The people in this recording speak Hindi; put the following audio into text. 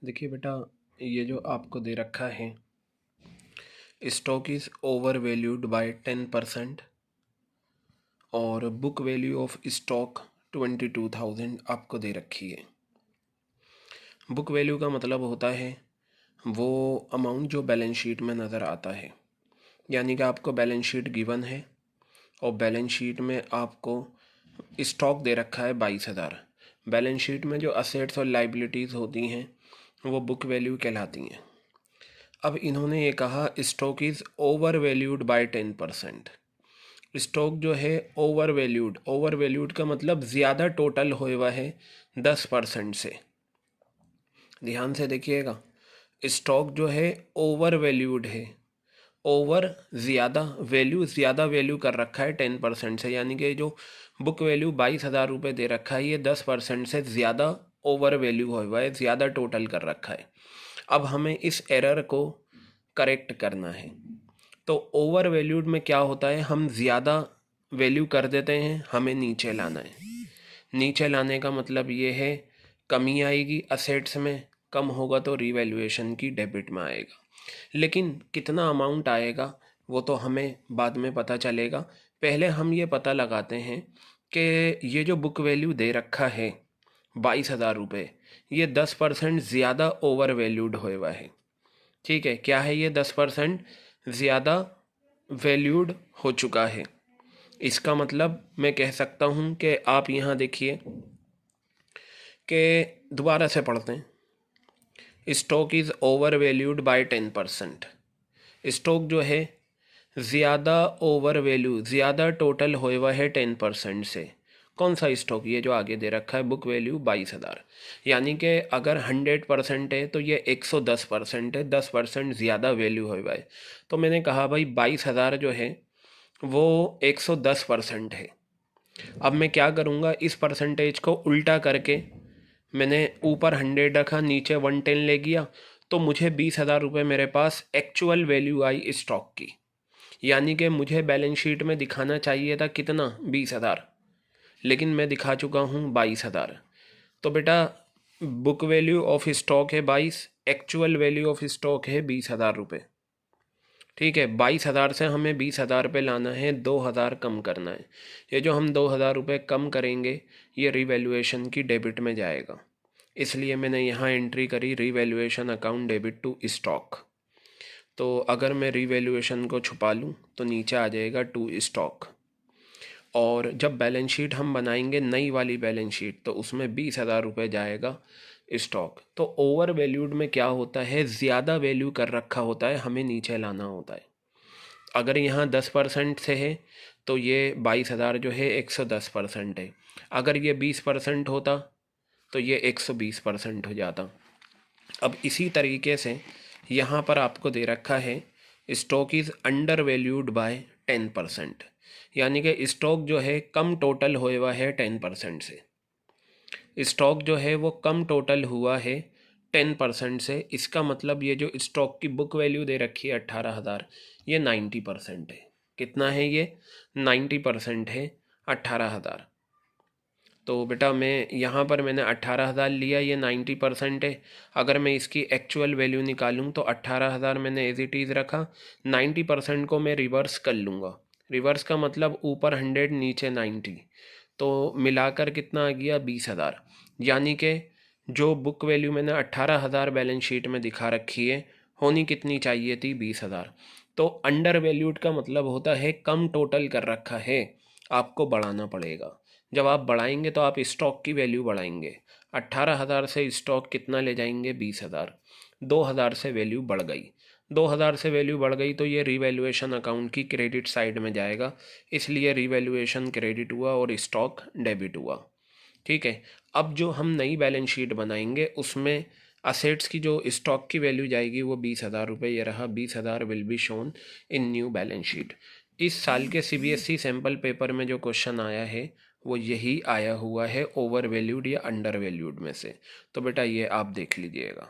देखिए बेटा, ये जो आपको दे रखा है, stock is over valued bye 10% और बुक वैल्यू ऑफ स्टॉक 22,000 आपको दे रखी है। बुक वैल्यू का मतलब होता है वो अमाउंट जो बैलेंस शीट में नज़र आता है, यानी कि आपको बैलेंस शीट गिवन है और बैलेंस शीट में आपको स्टॉक दे रखा है 22,000। बैलेंस शीट में जो असेट्स और लाइबिलिटीज़ होती हैं वो बुक वैल्यू कहलाती हैं। अब इन्होंने ये कहा stock is over valued bye 10%। Stock जो है ओवर वैल्यूड का मतलब ज़्यादा टोटल होए हुआ है 10% से। ध्यान से देखिएगा, स्टॉक जो है ओवर वैल्यूड है। ओवर ज़्यादा वैल्यू कर रखा है 10% से, यानी कि जो बुक वैल्यू 22,000 रुपये दे रखा है ये 10% से ज़्यादा ओवर वैल्यू हुआ है, ज़्यादा टोटल कर रखा है। अब हमें इस एरर को करेक्ट करना है। तो ओवर वैल्यूड में क्या होता है, हम ज़्यादा वैल्यू कर देते हैं, हमें नीचे लाना है। नीचे लाने का मतलब ये है कमी आएगी असेट्स में, कम होगा तो रीवैल्यूएशन की डेबिट में आएगा। लेकिन कितना अमाउंट आएगा वो तो हमें बाद में पता चलेगा। पहले हम ये पता लगाते हैं कि ये जो बुक वैल्यू दे रखा है 22,000 रुपये, ये 10% ज़्यादा ओवर वैल्यूड हुआ हुआ है। ठीक है, क्या है ये 10% ज़्यादा वैल्यूड हो चुका है। इसका मतलब मैं कह सकता हूँ कि आप यहाँ देखिए कि दोबारा से पढ़ते हैं। Stock is over valued bye 10%। Stock जो है ज़्यादा टोटल होए हुआ है 10% से। कौन सा स्टॉक? ये जो आगे दे रखा है बुक वैल्यू 22,000, यानी कि अगर 100% है तो ये 110% है, 10% ज़्यादा वैल्यू होए हुआ है। तो मैंने कहा भाई 22,000 जो है वो 110% है। अब मैं क्या करूँगा, इस परसेंटेज को उल्टा करके मैंने ऊपर 100 रखा, नीचे 110 ले गया, तो मुझे 20,000 रुपये मेरे पास एक्चुअल वैल्यू आई स्टॉक की। यानी कि मुझे बैलेंस शीट में दिखाना चाहिए था कितना, 20,000, लेकिन मैं दिखा चुका हूँ 22,000। तो बेटा बुक वैल्यू ऑफ स्टॉक है 22, एक्चुअल वैल्यू ऑफ स्टॉक है 20,000 रुपये। ठीक है, 22,000 से हमें 20,000 रुपये लाना है, 2,000 कम करना है। ये जो हम 2,000 रुपये कम करेंगे ये रिवैल्यूएशन की डेबिट में जाएगा, इसलिए मैंने यहाँ एंट्री करी revaluation account debit to stock. तो अगर मैं रिवैल्यूएशन को छुपा लूँ तो नीचे आ जाएगा टू स्टॉक। और जब बैलेंस शीट हम बनाएंगे नई वाली बैलेंस शीट तो उसमें 20,000 रुपये जाएगा स्टॉक। तो ओवर वैल्यूड में क्या होता है, ज़्यादा वैल्यू कर रखा होता है, हमें नीचे लाना होता है। अगर यहाँ 10% से है तो ये 22,000 जो है 110% है। अगर ये 20% होता तो ये 120% हो जाता। अब इसी तरीके से यहाँ पर आपको दे रखा है stock is under valued bye 10%, यानी कि स्टॉक जो है कम टोटल हुआ हुआ है 10% से। स्टॉक जो है वो कम टोटल हुआ है 10% से। इसका मतलब ये जो स्टॉक की बुक वैल्यू दे रखी है 18,000, ये 90% है। कितना है ये? 90% है 18,000। तो बेटा मैं यहाँ पर मैंने 18,000 लिया, ये 90% है। अगर मैं इसकी एक्चुअल वैल्यू निकालूँ तो 18,000 मैंने एज इट इज़ रखा, 90% को मैं रिवर्स कर लूँगा। रिवर्स का मतलब ऊपर 100 नीचे 90, तो मिलाकर कितना आ गया 20,000। यानी कि जो बुक वैल्यू मैंने 18,000 बैलेंस शीट में दिखा रखी है, होनी कितनी चाहिए थी? 20,000। तो अंडर वैल्यूड का मतलब होता है कम टोटल कर रखा है, आपको बढ़ाना पड़ेगा। जब आप बढ़ाएंगे तो आप स्टॉक की वैल्यू बढ़ाएंगे। 18,000 से स्टॉक कितना ले जाएंगे? 20,000। 2,000 से वैल्यू बढ़ गई, 2,000 से वैल्यू बढ़ गई तो ये रिवैल्यूएशन अकाउंट की क्रेडिट साइड में जाएगा, इसलिए रिवैल्यूएशन क्रेडिट हुआ और स्टॉक डेबिट हुआ। ठीक है, अब जो हम नई बैलेंस शीट बनाएंगे उसमें असेट्स की जो स्टॉक की वैल्यू जाएगी वो 20,000 रुपये, ये रहा 20,000 will be shown in new balance sheet. इस साल के सीबीएसई सैम्पल पेपर में जो क्वेश्चन आया है वो यही आया हुआ है, ओवर वैल्यूड या अंडर वैल्यूड में से। तो बेटा ये आप देख लीजिएगा।